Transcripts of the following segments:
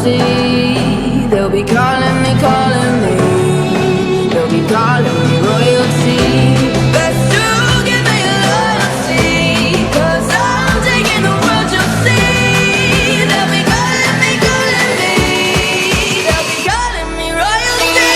see. They'll be calling me, calling me. They'll be calling me royalty. Best to give me loyalty, 'cause I'm taking the world, you'll see. They'll be calling me, calling me. They'll be calling me royalty.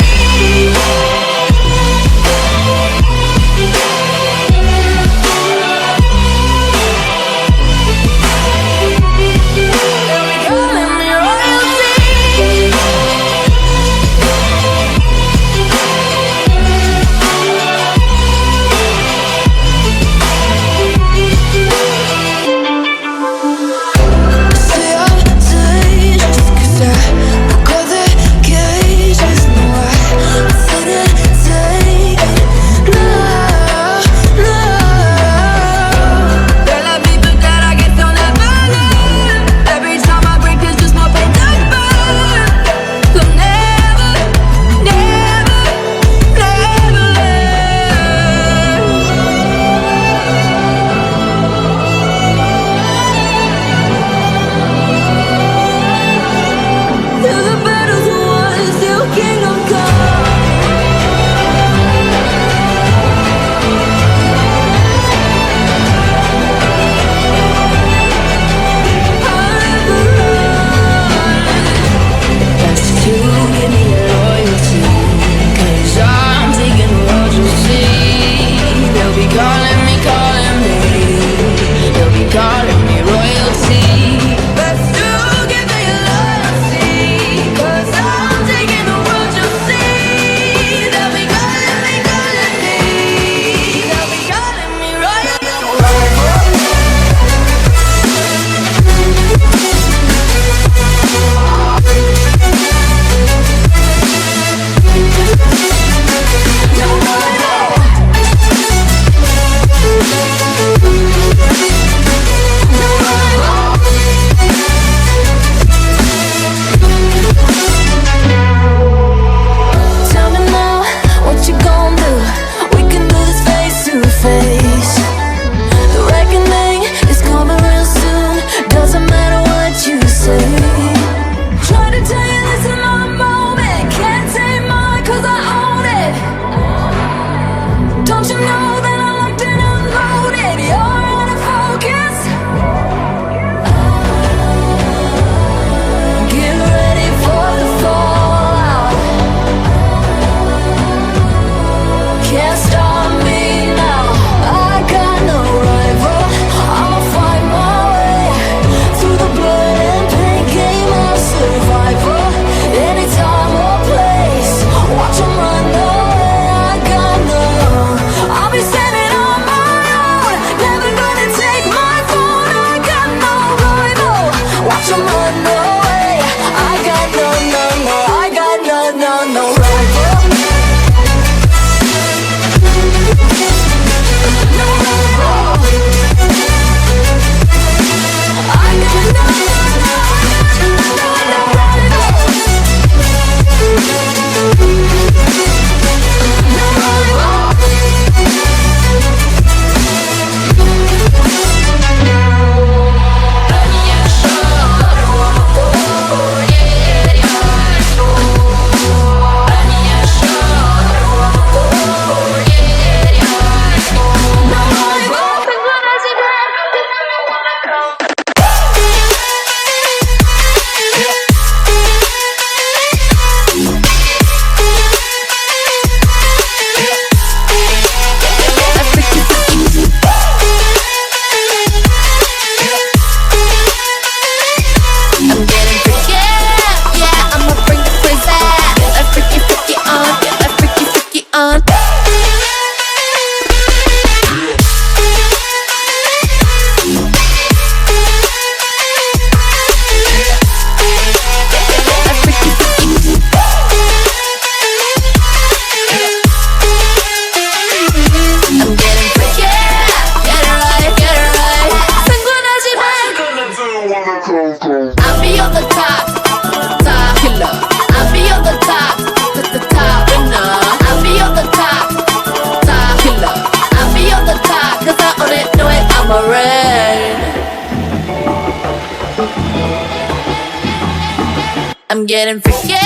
I'm getting freaky,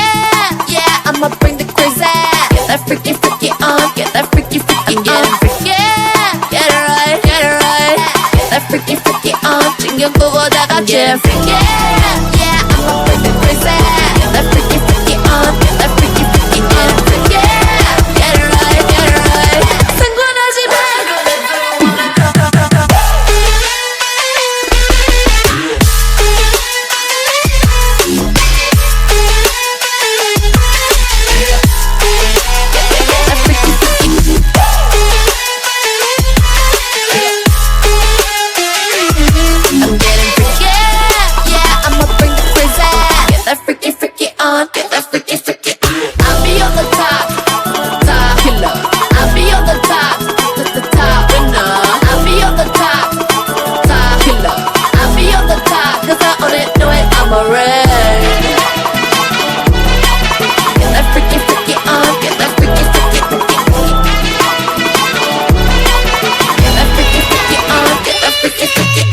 yeah, I'ma bring the crazy. Get that freaky, freaky on, get that freaky, freaky on. I'm getting freaky, get it right, get it right. Get that freaky, freaky on, 신경 끄고 다 같이. I'm getting freaky, yeah, I'ma bring the crazy. Get that freaky, freaky on, get that freaky, freaky on. I'm freaky, get it right, get it right. 상관하지 마. Get that freaky, freaky. I'll be on the top, top killer. I'll be on the top, the top winner. I'll be on the top, top killer. I'll be on the top, 'cause I own it, know it, I'm a red. Get that freaky, freaky on, get that freaky, freaky, freaky. Get that freaky, freaky on, get that freaky, freaky.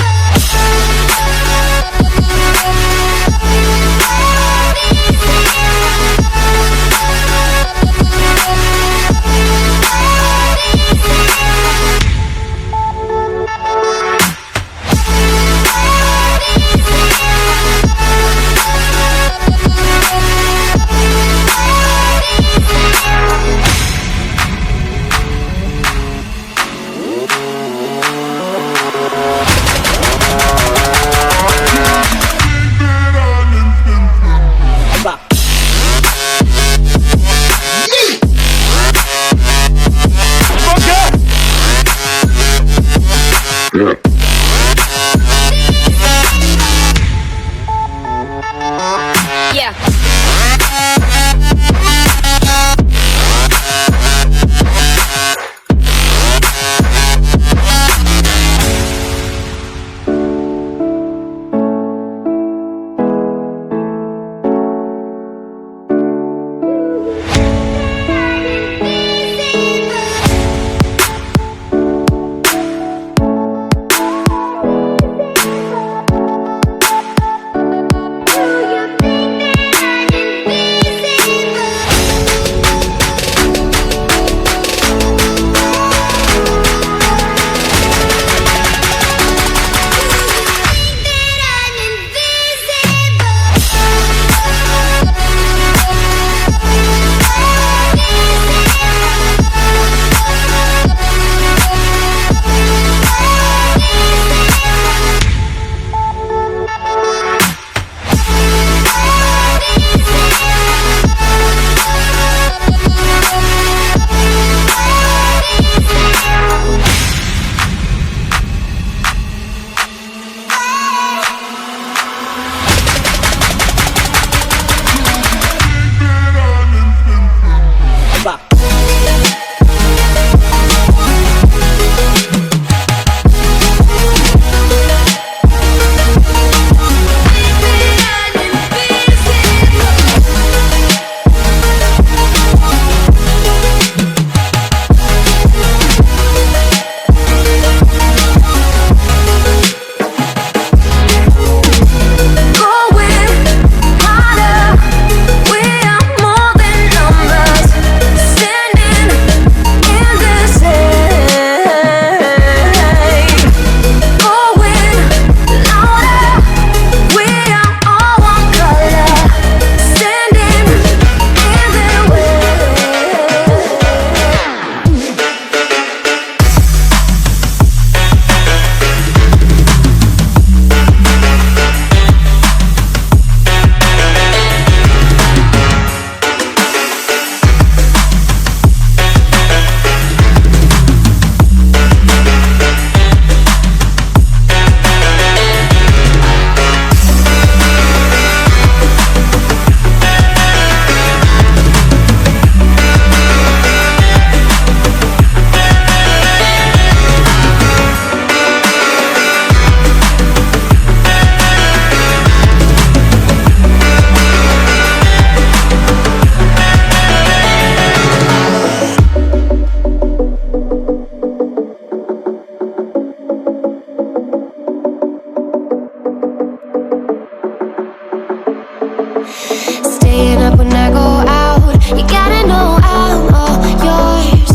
staying up when I go out. You gotta know I'm all yours.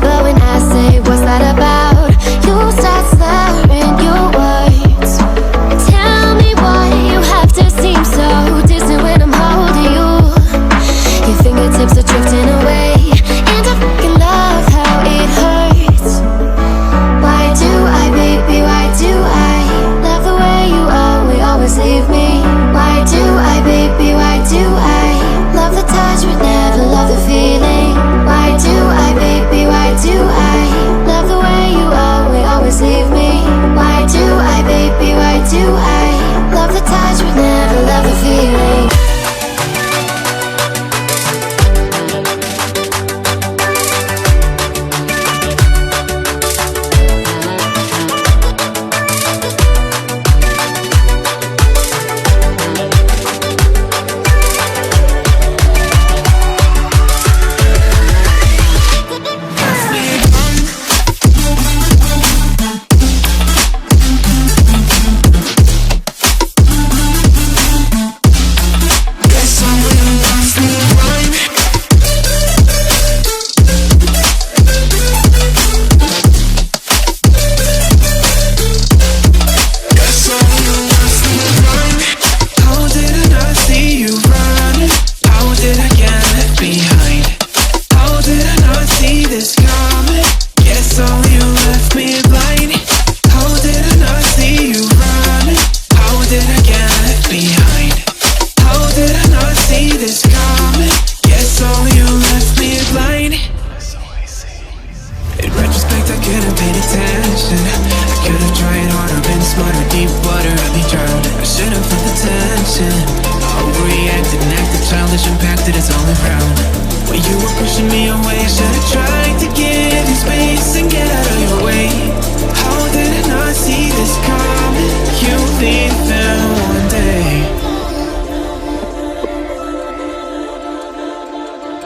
But when I say what's that about, you start slurring your words. Tell me why you have to seem so distant when I'm holding you. Your fingertips are drifting away, and I fucking love how it hurts. Why do I, baby, why do I love the way you always leave me? Why do I, baby, why do I love the touch but never love the feeling? Why do I, baby, why do I love the way you always leave me? Why do I, baby, why do I love the touch but never love the feeling?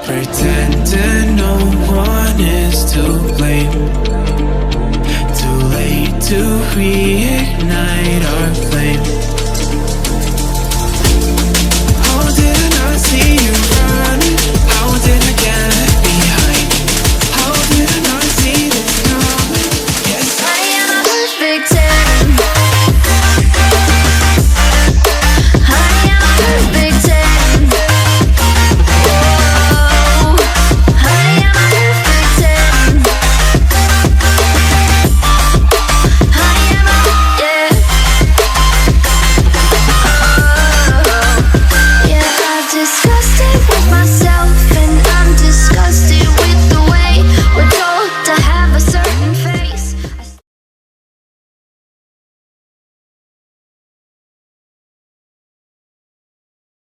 Pretending no one is to blame. Too late to realize